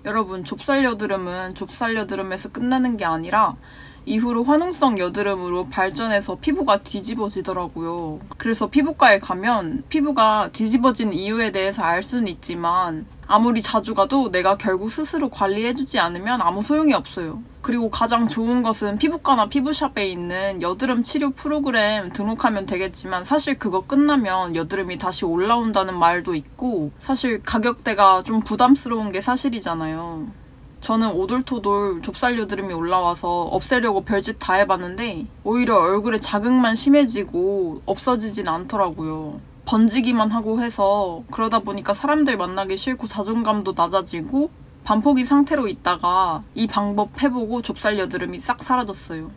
여러분, 좁쌀 여드름은 좁쌀 여드름에서 끝나는 게 아니라 이후로 화농성 여드름으로 발전해서 피부가 뒤집어지더라고요. 그래서 피부과에 가면 피부가 뒤집어진 이유에 대해서 알 수는 있지만 아무리 자주 가도 내가 결국 스스로 관리해주지 않으면 아무 소용이 없어요. 그리고 가장 좋은 것은 피부과나 피부샵에 있는 여드름 치료 프로그램 등록하면 되겠지만 사실 그거 끝나면 여드름이 다시 올라온다는 말도 있고 사실 가격대가 좀 부담스러운 게 사실이잖아요. 저는 오돌토돌 좁쌀 여드름이 올라와서 없애려고 별짓 다 해봤는데 오히려 얼굴에 자극만 심해지고 없어지진 않더라고요. 번지기만 하고 해서 그러다 보니까 사람들 만나기 싫고 자존감도 낮아지고 반포기 상태로 있다가 이 방법 해보고 좁쌀 여드름이 싹 사라졌어요.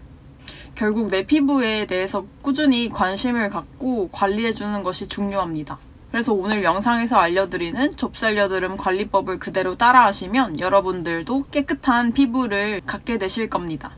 결국 내 피부에 대해서 꾸준히 관심을 갖고 관리해주는 것이 중요합니다. 그래서 오늘 영상에서 알려드리는 좁쌀 여드름 관리법을 그대로 따라하시면 여러분들도 깨끗한 피부를 갖게 되실 겁니다.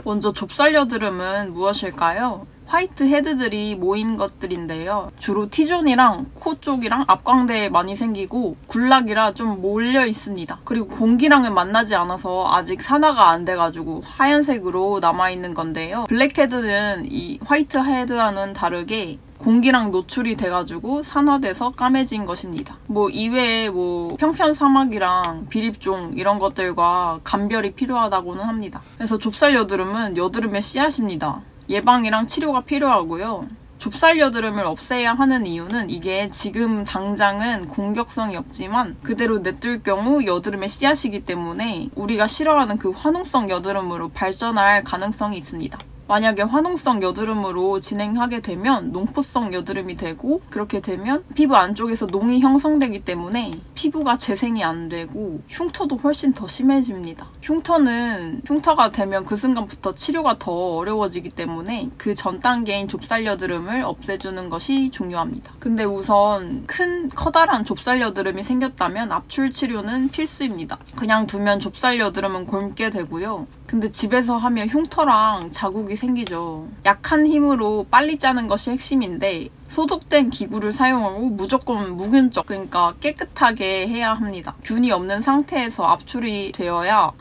먼저 좁쌀 여드름은 무엇일까요? 화이트 헤드들이 모인 것들인데요. 주로 T존이랑 코 쪽이랑 앞광대에 많이 생기고 굴락이라 좀 몰려 있습니다. 그리고 공기랑은 만나지 않아서 아직 산화가 안 돼가지고 하얀색으로 남아있는 건데요. 블랙 헤드는 이 화이트 헤드와는 다르게 공기랑 노출이 돼가지고 산화돼서 까매진 것입니다. 이외에 평편 사막이랑 비립종 이런 것들과 감별이 필요하다고는 합니다. 그래서 좁쌀 여드름은 여드름의 씨앗입니다. 예방이랑 치료가 필요하고요. 좁쌀 여드름을 없애야 하는 이유는 이게 지금 당장은 공격성이 없지만 그대로 냅둘 경우 여드름의 씨앗이기 때문에 우리가 싫어하는 그 화농성 여드름으로 발전할 가능성이 있습니다. 만약에 화농성 여드름으로 진행하게 되면 농포성 여드름이 되고 그렇게 되면 피부 안쪽에서 농이 형성되기 때문에 피부가 재생이 안 되고 흉터도 훨씬 더 심해집니다. 흉터가 되면 그 순간부터 치료가 더 어려워지기 때문에 그 전 단계인 좁쌀 여드름을 없애주는 것이 중요합니다. 근데 우선 커다란 좁쌀 여드름이 생겼다면 압출 치료는 필수입니다. 그냥 두면 좁쌀 여드름은 곪게 되고요. 근데 집에서 하면 흉터랑 자국이 생기죠. 약한 힘으로 빨리 짜는 것이 핵심인데 소독된 기구를 사용하고 무조건 무균적, 그러니까 깨끗하게 해야 합니다. 균이 없는 상태에서 압출이 되어야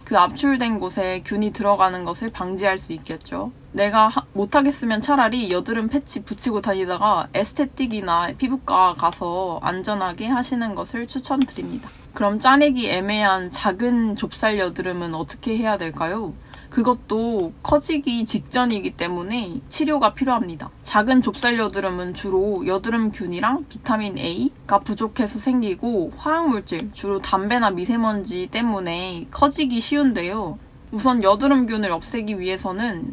그 압출된 곳에 균이 들어가는 것을 방지할 수 있겠죠. 내가 못하겠으면 차라리 여드름 패치 붙이고 다니다가 에스테틱이나 피부과 가서 안전하게 하시는 것을 추천드립니다. 그럼 짜내기 애매한 작은 좁쌀 여드름은 어떻게 해야 될까요? 그것도 커지기 직전이기 때문에 치료가 필요합니다. 작은 좁쌀 여드름은 주로 여드름균이랑 비타민 A가 부족해서 생기고 화학물질, 주로 담배나 미세먼지 때문에 커지기 쉬운데요. 우선 여드름균을 없애기 위해서는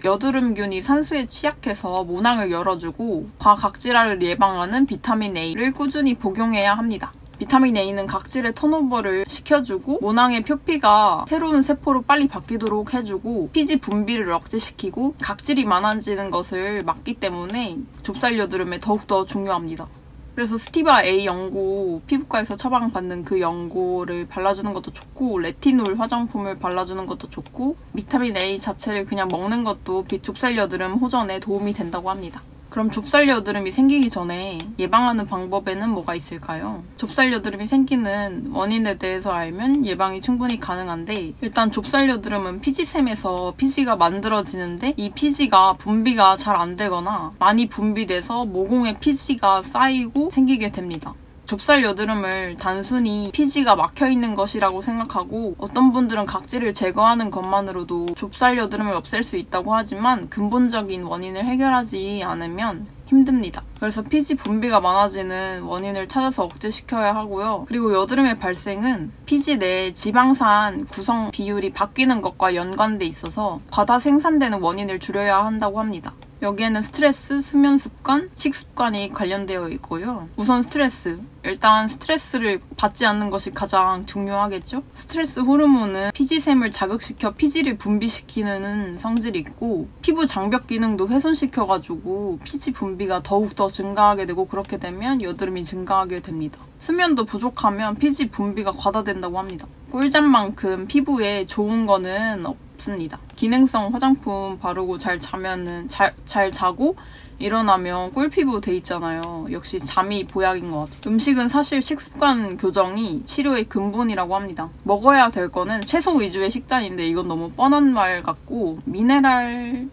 여드름균이 산소에 취약해서 모낭을 열어주고 과각질화를 예방하는 비타민 A를 꾸준히 복용해야 합니다. 비타민 A는 각질의 턴오버를 시켜주고 모낭의 표피가 새로운 세포로 빨리 바뀌도록 해주고 피지 분비를 억제시키고 각질이 많아지는 것을 막기 때문에 좁쌀 여드름에 더욱더 중요합니다. 그래서 스티바 A 연고, 피부과에서 처방받는 그 연고를 발라주는 것도 좋고 레티놀 화장품을 발라주는 것도 좋고 비타민 A 자체를 그냥 먹는 것도 좁쌀 여드름 호전에 도움이 된다고 합니다. 그럼 좁쌀 여드름이 생기기 전에 예방하는 방법에는 뭐가 있을까요? 좁쌀 여드름이 생기는 원인에 대해서 알면 예방이 충분히 가능한데 일단 좁쌀 여드름은 피지샘에서 피지가 만들어지는데 이 피지가 분비가 잘 안 되거나 많이 분비돼서 모공에 피지가 쌓이고 생기게 됩니다. 좁쌀 여드름을 단순히 피지가 막혀있는 것이라고 생각하고 어떤 분들은 각질을 제거하는 것만으로도 좁쌀 여드름을 없앨 수 있다고 하지만 근본적인 원인을 해결하지 않으면 힘듭니다. 그래서 피지 분비가 많아지는 원인을 찾아서 억제시켜야 하고요. 그리고 여드름의 발생은 피지 내 지방산 구성 비율이 바뀌는 것과 연관돼 있어서 과다 생산되는 원인을 줄여야 한다고 합니다. 여기에는 스트레스, 수면 습관, 식습관이 관련되어 있고요. 우선 스트레스. 일단 스트레스를 받지 않는 것이 가장 중요하겠죠? 스트레스 호르몬은 피지샘을 자극시켜 피지를 분비시키는 성질이 있고 피부 장벽 기능도 훼손시켜가지고 피지 분비가 더욱더 증가하게 되고 그렇게 되면 여드름이 증가하게 됩니다. 수면도 부족하면 피지 분비가 과다된다고 합니다. 꿀잠만큼 피부에 좋은 거는 없습니다. 기능성 화장품 바르고 잘 자고 일어나면 꿀피부 돼 있잖아요. 역시 잠이 보약인 것 같아요. 음식은 사실 식습관 교정이 치료의 근본이라고 합니다. 먹어야 될 거는 채소 위주의 식단인데 이건 너무 뻔한 말 같고 미네랄을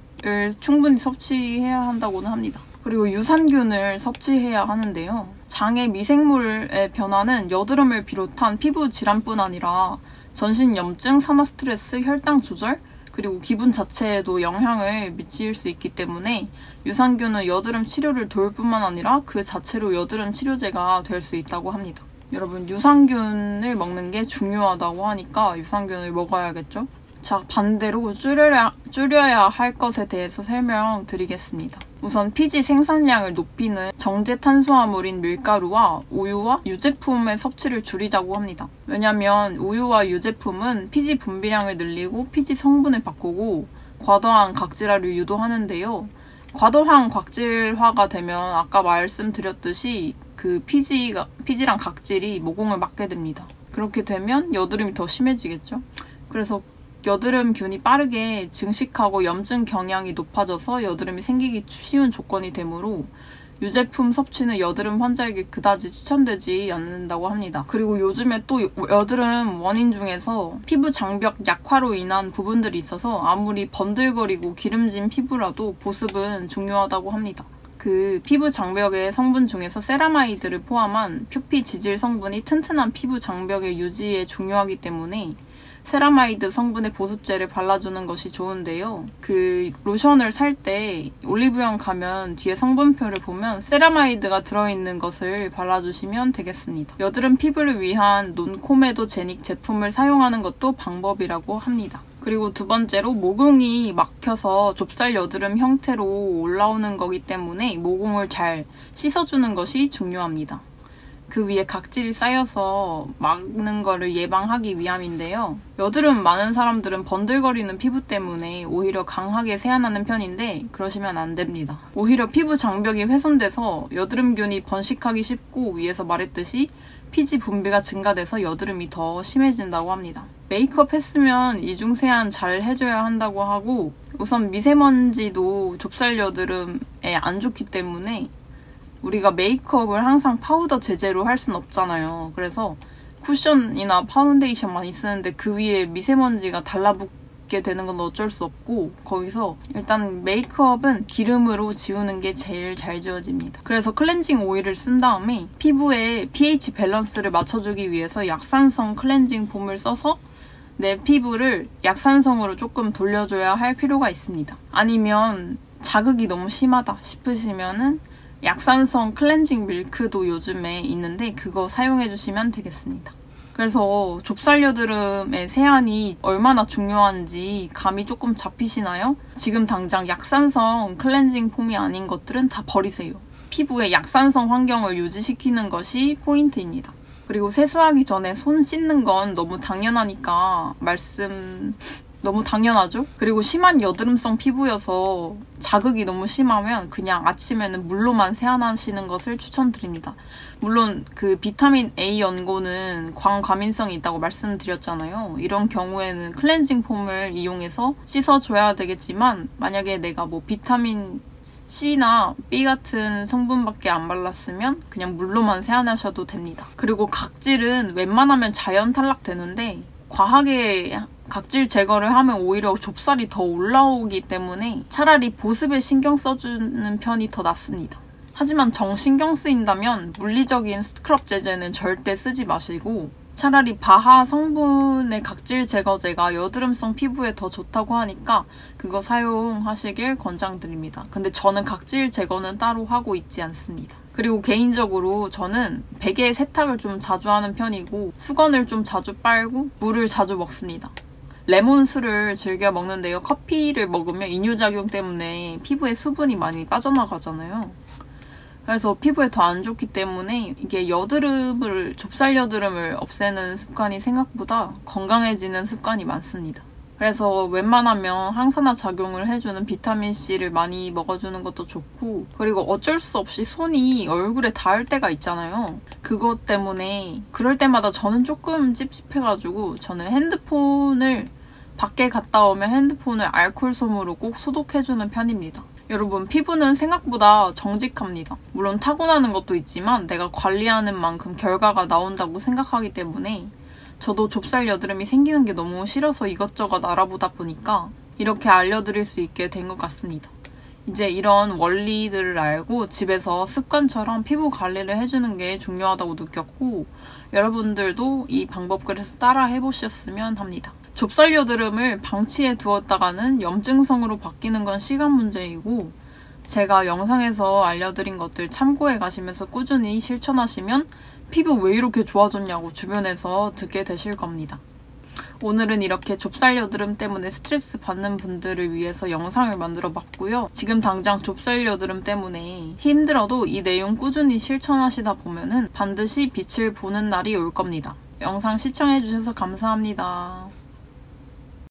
충분히 섭취해야 한다고는 합니다. 그리고 유산균을 섭취해야 하는데요. 장의 미생물의 변화는 여드름을 비롯한 피부 질환뿐 아니라 전신 염증, 산화 스트레스, 혈당 조절, 그리고 기분 자체에도 영향을 미칠 수 있기 때문에 유산균은 여드름 치료를 도울 뿐만 아니라 그 자체로 여드름 치료제가 될 수 있다고 합니다. 여러분, 유산균을 먹는 게 중요하다고 하니까 유산균을 먹어야겠죠? 자, 반대로 줄여야 할 것에 대해서 설명드리겠습니다. 우선 피지 생산량을 높이는 정제 탄수화물인 밀가루와 우유와 유제품의 섭취를 줄이자고 합니다. 왜냐면 우유와 유제품은 피지 분비량을 늘리고 피지 성분을 바꾸고 과도한 각질화를 유도하는데요. 과도한 각질화가 되면 아까 말씀드렸듯이 그 피지랑 각질이 모공을 막게 됩니다. 그렇게 되면 여드름이 더 심해지겠죠? 그래서 여드름균이 빠르게 증식하고 염증 경향이 높아져서 여드름이 생기기 쉬운 조건이 되므로 유제품 섭취는 여드름 환자에게 그다지 추천되지 않는다고 합니다. 그리고 요즘에 또 여드름 원인 중에서 피부 장벽 약화로 인한 부분들이 있어서 아무리 번들거리고 기름진 피부라도 보습은 중요하다고 합니다. 그 피부 장벽의 성분 중에서 세라마이드를 포함한 표피 지질 성분이 튼튼한 피부 장벽의 유지에 중요하기 때문에 세라마이드 성분의 보습제를 발라주는 것이 좋은데요. 그 로션을 살 때 올리브영 가면 뒤에 성분표를 보면 세라마이드가 들어있는 것을 발라주시면 되겠습니다. 여드름 피부를 위한 논코메도 제닉 제품을 사용하는 것도 방법이라고 합니다. 그리고 두 번째로 모공이 막혀서 좁쌀 여드름 형태로 올라오는 거기 때문에 모공을 잘 씻어주는 것이 중요합니다. 그 위에 각질이 쌓여서 막는 거를 예방하기 위함인데요. 여드름 많은 사람들은 번들거리는 피부 때문에 오히려 강하게 세안하는 편인데 그러시면 안 됩니다. 오히려 피부 장벽이 훼손돼서 여드름균이 번식하기 쉽고 위에서 말했듯이 피지 분비가 증가돼서 여드름이 더 심해진다고 합니다. 메이크업 했으면 이중 세안 잘 해줘야 한다고 하고 우선 미세먼지도 좁쌀 여드름에 안 좋기 때문에 우리가 메이크업을 항상 파우더 제제로 할 순 없잖아요. 그래서 쿠션이나 파운데이션 많이 쓰는데 그 위에 미세먼지가 달라붙게 되는 건 어쩔 수 없고 거기서 일단 메이크업은 기름으로 지우는 게 제일 잘 지워집니다. 그래서 클렌징 오일을 쓴 다음에 피부의 pH 밸런스를 맞춰주기 위해서 약산성 클렌징 폼을 써서 내 피부를 약산성으로 조금 돌려줘야 할 필요가 있습니다. 아니면 자극이 너무 심하다 싶으시면은 약산성 클렌징 밀크도 요즘에 있는데 그거 사용해주시면 되겠습니다. 그래서 좁쌀 여드름의 세안이 얼마나 중요한지 감이 조금 잡히시나요? 지금 당장 약산성 클렌징 폼이 아닌 것들은 다 버리세요. 피부의 약산성 환경을 유지시키는 것이 포인트입니다. 그리고 세수하기 전에 손 씻는 건 너무 당연하니까 너무 당연하죠? 그리고 심한 여드름성 피부여서 자극이 너무 심하면 그냥 아침에는 물로만 세안하시는 것을 추천드립니다. 물론 그 비타민 A 연고는 광과민성이 있다고 말씀드렸잖아요. 이런 경우에는 클렌징 폼을 이용해서 씻어줘야 되겠지만 만약에 내가 뭐 비타민 C나 B 같은 성분밖에 안 발랐으면 그냥 물로만 세안하셔도 됩니다. 그리고 각질은 웬만하면 자연 탈락되는데 과하게 각질 제거를 하면 오히려 좁쌀이 더 올라오기 때문에 차라리 보습에 신경 써주는 편이 더 낫습니다. 하지만 정신경 쓰인다면 물리적인 스크럽 제제는 절대 쓰지 마시고 차라리 바하 성분의 각질 제거제가 여드름성 피부에 더 좋다고 하니까 그거 사용하시길 권장드립니다. 근데 저는 각질 제거는 따로 하고 있지 않습니다. 그리고 개인적으로 저는 베개 세탁을 좀 자주 하는 편이고 수건을 좀 자주 빨고 물을 자주 먹습니다. 레몬수를 즐겨 먹는데요. 커피를 먹으면 이뇨작용 때문에 피부에 수분이 많이 빠져나가잖아요. 그래서 피부에 더 안 좋기 때문에 이게 좁쌀 여드름을 없애는 습관이 생각보다 건강해지는 습관이 많습니다. 그래서 웬만하면 항산화 작용을 해주는 비타민C를 많이 먹어주는 것도 좋고 그리고 어쩔 수 없이 손이 얼굴에 닿을 때가 있잖아요. 그것 때문에 그럴 때마다 저는 조금 찝찝해가지고 저는 밖에 갔다 오면 핸드폰을 알콜솜으로 꼭 소독해주는 편입니다. 여러분, 피부는 생각보다 정직합니다. 물론 타고나는 것도 있지만 내가 관리하는 만큼 결과가 나온다고 생각하기 때문에 저도 좁쌀 여드름이 생기는 게 너무 싫어서 이것저것 알아보다 보니까 이렇게 알려드릴 수 있게 된 것 같습니다. 이제 이런 원리들을 알고 집에서 습관처럼 피부 관리를 해주는 게 중요하다고 느꼈고 여러분들도 이 방법 그래서 따라 해보셨으면 합니다. 좁쌀 여드름을 방치해 두었다가는 염증성으로 바뀌는 건 시간 문제이고 제가 영상에서 알려드린 것들 참고해 가시면서 꾸준히 실천하시면 피부 왜 이렇게 좋아졌냐고 주변에서 듣게 되실 겁니다. 오늘은 이렇게 좁쌀 여드름 때문에 스트레스 받는 분들을 위해서 영상을 만들어 봤고요. 지금 당장 좁쌀 여드름 때문에 힘들어도 이 내용 꾸준히 실천하시다 보면은 반드시 빛을 보는 날이 올 겁니다. 영상 시청해주셔서 감사합니다.